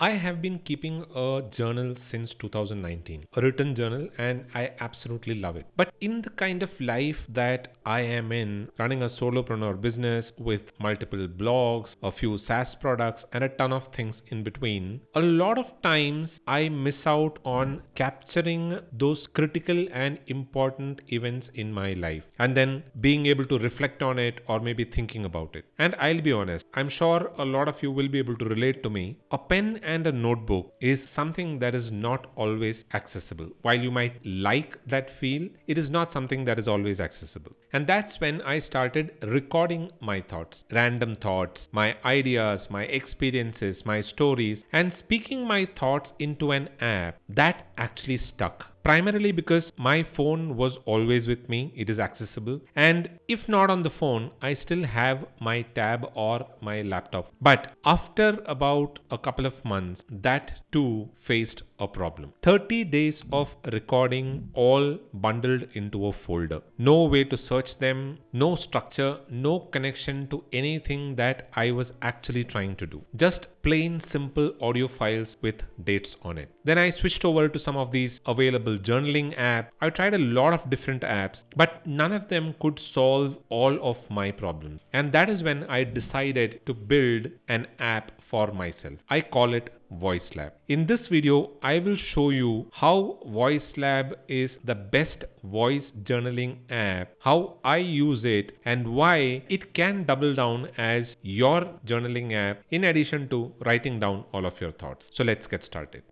I have been keeping a journal since 2019, a written journal, and I absolutely love it. But in the kind of life that I am in, running a solopreneur business with multiple blogs, a few SaaS products, and a ton of things in between, a lot of times I miss out on capturing those critical and important events in my life and then being able to reflect on it or maybe thinking about it. And I'll be honest, I'm sure a lot of you will be able to relate to me. A pen and a notebook is something that is not always accessible. While you might like that feel, it is not something that is always accessible. And that's when I started recording my thoughts, random thoughts, my ideas, my experiences, my stories, and speaking my thoughts into an app that actually stuck. Primarily because my phone was always with me, it is accessible, and if not on the phone, I still have my tab or my laptop. But after about a couple of months, that too faced a problem. 30 days of recording all bundled into a folder. No way to search them, no structure, no connection to anything that I was actually trying to do. Just plain simple audio files with dates on it. Then I switched over to some of these available journaling apps. I tried a lot of different apps, but none of them could solve all of my problems. And that is when I decided to build an app for myself. I call it VoiceLab. In this video, I will show you how VoiceLab is the best voice journaling app, how I use it, and why it can double down as your journaling app in addition to writing down all of your thoughts. So let's get started.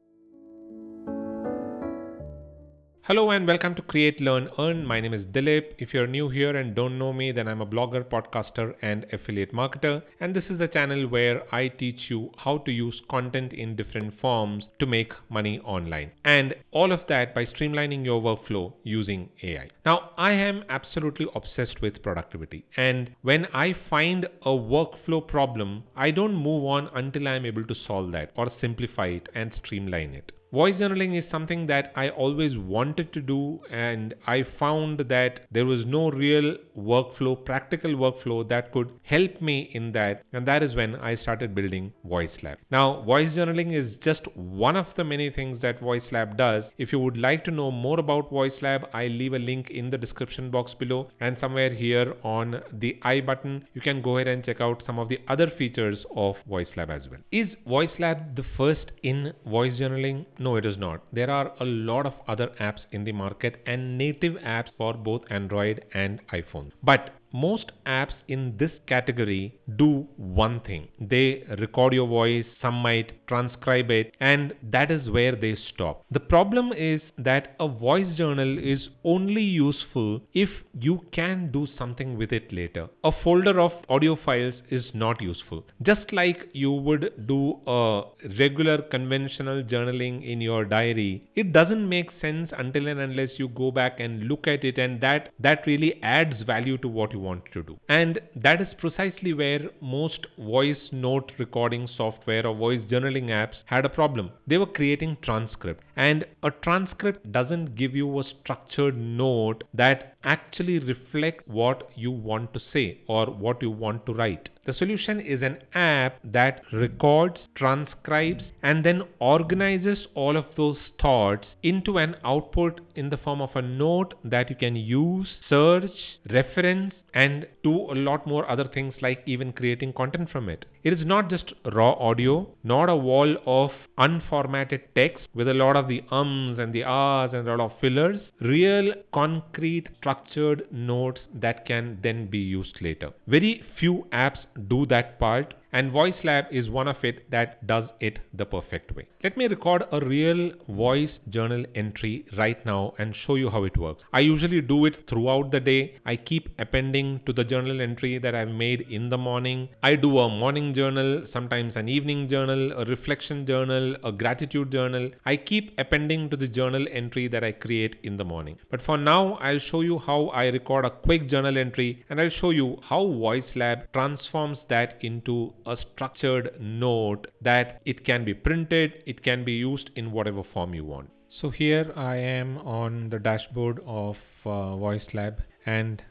Hello and welcome to Create, Learn, Earn. My name is Dilip. If you're new here and don't know me, then I'm a blogger, podcaster, and affiliate marketer. And this is the channel where I teach you how to use content in different forms to make money online. And all of that by streamlining your workflow using AI. Now, I am absolutely obsessed with productivity. And when I find a workflow problem, I don't move on until I'm able to solve that or simplify it and streamline it. Voice journaling is something that I always wanted to do, and I found that there was no real workflow, practical workflow that could help me in that, and that is when I started building VoiceLab. Now, voice journaling is just one of the many things that VoiceLab does. If you would like to know more about VoiceLab, I'll leave a link in the description box below, and somewhere here on the I button, you can go ahead and check out some of the other features of VoiceLab as well. Is VoiceLab the first in voice journaling? No, it is not. There are a lot of other apps in the market and native apps for both Android and iPhone. But most apps in this category do one thing. They record your voice, some might transcribe it, and that is where they stop. The problem is that a voice journal is only useful if you can do something with it later. A folder of audio files is not useful. Just like you would do a regular conventional journaling in your diary, it doesn't make sense until and unless you go back and look at it, and that really adds value to what you want to do. And that is precisely where most voice note recording software or voice journaling apps had a problem. They were creating transcript, and a transcript doesn't give you a structured note that actually reflects what you want to say or what you want to write. The solution is an app that records, transcribes, and then organizes all of those thoughts into an output in the form of a note that you can use, search, reference, and do a lot more other things like even creating content from it. It is not just raw audio, not a wall of unformatted text with a lot of the ums and the ahs and a lot of fillers. Real, concrete, structured notes that can then be used later. Very few apps do that part, and VoiceLab is one of it that does it the perfect way. Let me record a real voice journal entry right now and show you how it works. I usually do it throughout the day. I keep appending to the journal entry that I've made in the morning. I do a morning journal, sometimes an evening journal, a reflection journal, a gratitude journal. I keep appending to the journal entry that I create in the morning. But for now, I'll show you how I record a quick journal entry, and I'll show you how VoiceLab transforms that into a structured note that it can be printed, it can be used in whatever form you want. So here I am on the dashboard of VoiceLab, And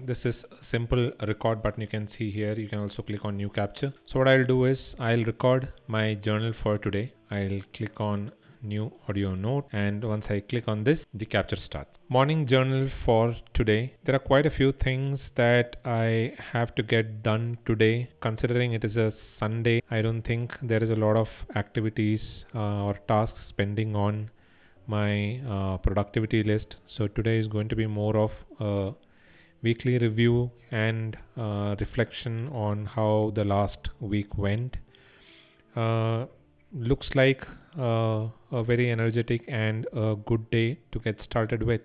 this is a simple record button you can see here. You can also click on new capture. So what I'll do is I'll record my journal for today. I'll click on new audio note, and once I click on this, the capture starts. Morning journal for today. There are quite a few things that I have to get done today. Considering it is a Sunday, I don't think there is a lot of activities or tasks pending on my productivity list. So today is going to be more of a weekly review and reflection on how the last week went. Looks like a very energetic and a good day to get started with.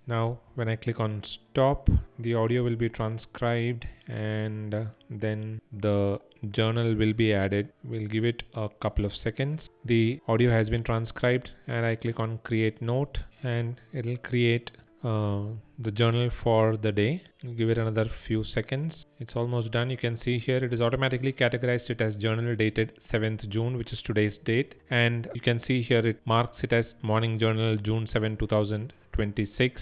Now when I click on stop, the audio will be transcribed, and then the journal will be added. We'll give it a couple of seconds. The audio has been transcribed, and I click on create note, and it'll create the journal for the day. Give it another few seconds. It's almost done. You can see here it is automatically categorized it as journal dated 7th June, which is today's date, and you can see here it marks it as morning journal June 7 2026.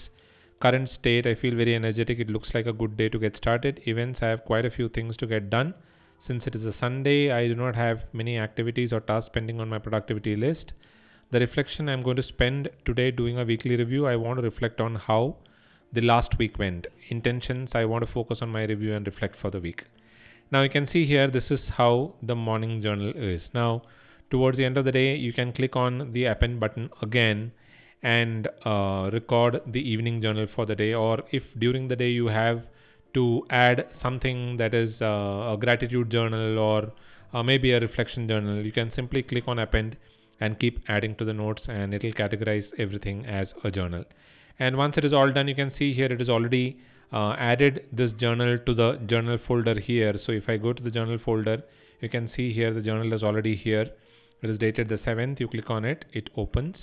Current state, I feel very energetic. It looks like a good day to get started. Events, I have quite a few things to get done. Since it is a Sunday, I do not have many activities or tasks pending on my productivity list. The reflection, I'm going to spend today doing a weekly review. I want to reflect on how the last week went. Intentions, I want to focus on my review and reflect for the week. Now you can see here, this is how the morning journal is. Now towards the end of the day, you can click on the append button again and record the evening journal for the day. Or if during the day you have to add something that is a gratitude journal or maybe a reflection journal, you can simply click on append and keep adding to the notes, and it will categorize everything as a journal. And once it is all done, you can see here it is already added this journal to the journal folder here. So if I go to the journal folder, you can see here the journal is already here. It is dated the 7th. You click on it, it opens,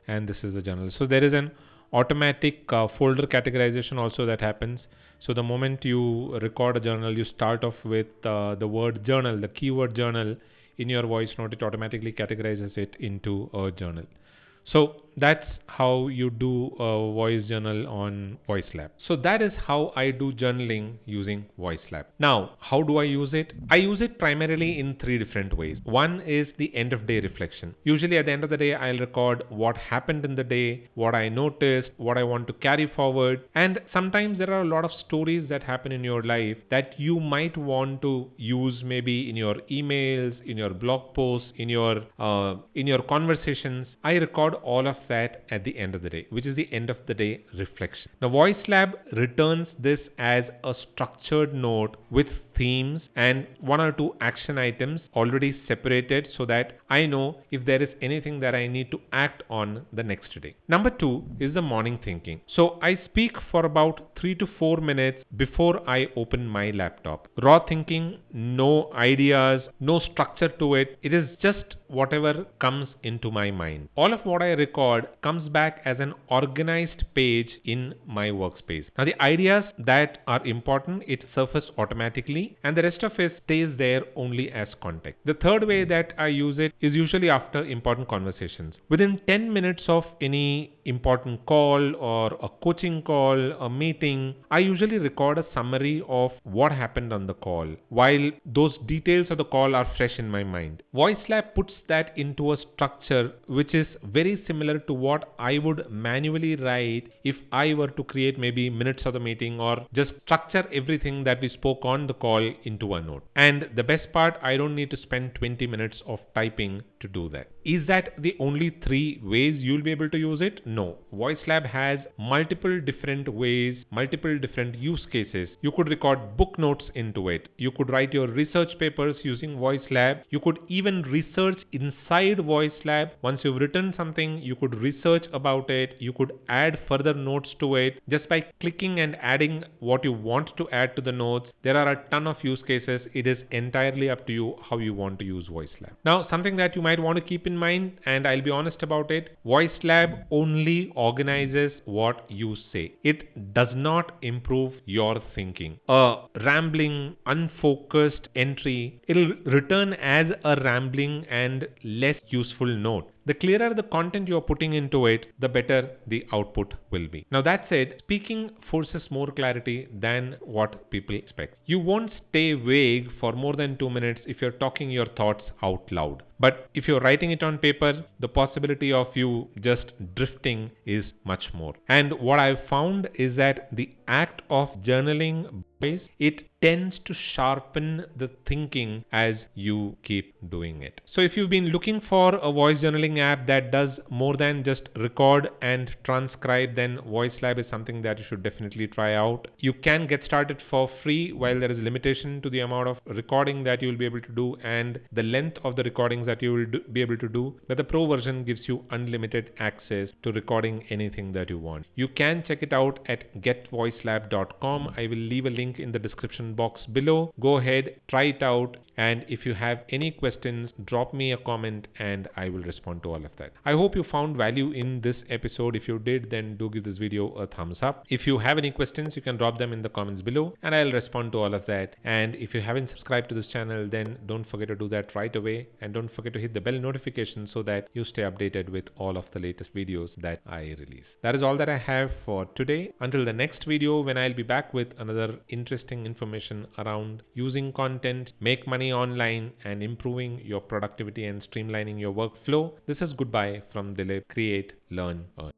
and this is the journal. So there is an automatic folder categorization also that happens. So the moment you record a journal, you start off with the word journal, the keyword journal in your voice note. It automatically categorizes it into a journal. So that's how you do a voice journal on VoiceLab. So that is how I do journaling using VoiceLab. Now, how do I use it? I use it primarily in three different ways. One is the end of day reflection. Usually at the end of the day, I'll record what happened in the day, what I noticed, what I want to carry forward. And sometimes there are a lot of stories that happen in your life that you might want to use maybe in your emails, in your blog posts, in your conversations. I record all of that at the end of the day, which is the end of the day reflection. Now VoiceLab returns this as a structured note with themes and one or two action items already separated, so that I know if there is anything that I need to act on the next day. Number two is the morning thinking. So I speak for about 3 to 4 minutes before I open my laptop. Raw thinking, no ideas, no structure to it. It is just whatever comes into my mind. All of what I record comes back as an organized page in my workspace. Now the ideas that are important, it surfaces automatically, and the rest of it stays there only as context. The third way that I use it is usually after important conversations. Within 10 minutes of any important call or a coaching call, a meeting, I usually record a summary of what happened on the call, while those details of the call are fresh in my mind. VoiceLab puts that into a structure which is very similar to what I would manually write if I were to create maybe minutes of the meeting or just structure everything that we spoke on the call into a note. And the best part, I don't need to spend 20 minutes of typing to do that. Is that the only three ways you'll be able to use it? No. VoiceLab has multiple different ways, multiple different use cases. You could record book notes into it. You could write your research papers using VoiceLab. You could even research inside VoiceLab. Once you've written something, you could research about it. You could add further notes to it just by clicking and adding what you want to add to the notes. There are a ton of use cases. It is entirely up to you how you want to use VoiceLab. Now, something that you might want to keep in in mind, and I'll be honest about it, VoiceLab only organizes what you say. It does not improve your thinking. A rambling, unfocused entry, it'll return as a rambling and less useful note. The clearer the content you're putting into it, the better the output will be. Now, that said, speaking forces more clarity than what people expect. You won't stay vague for more than 2 minutes if you're talking your thoughts out loud. But if you're writing it on paper, the possibility of you just drifting is much more. And what I've found is that the act of journaling, it tends to sharpen the thinking as you keep doing it. So if you've been looking for a voice journaling app that does more than just record and transcribe, then VoiceLab is something that you should definitely try out. You can get started for free, while there is limitation to the amount of recording that you will be able to do and the length of the recordings that you will be able to do. But the pro version gives you unlimited access to recording anything that you want. You can check it out at getvoicelab.com. I will leave a link in the description box below. Go ahead, try it out, and if you have any questions, drop me a comment and I will respond to all of that. I hope you found value in this episode. If you did, then do give this video a thumbs up. If you have any questions, you can drop them in the comments below and I'll respond to all of that. And if you haven't subscribed to this channel, then don't forget to do that right away, and don't forget to hit the bell notification so that you stay updated with all of the latest videos that I release. That is all that I have for today. Until the next video, when I'll be back with another interesting information around using content, make money online, and improving your productivity and streamlining your workflow. This is goodbye from Dilip. Create, learn, earn.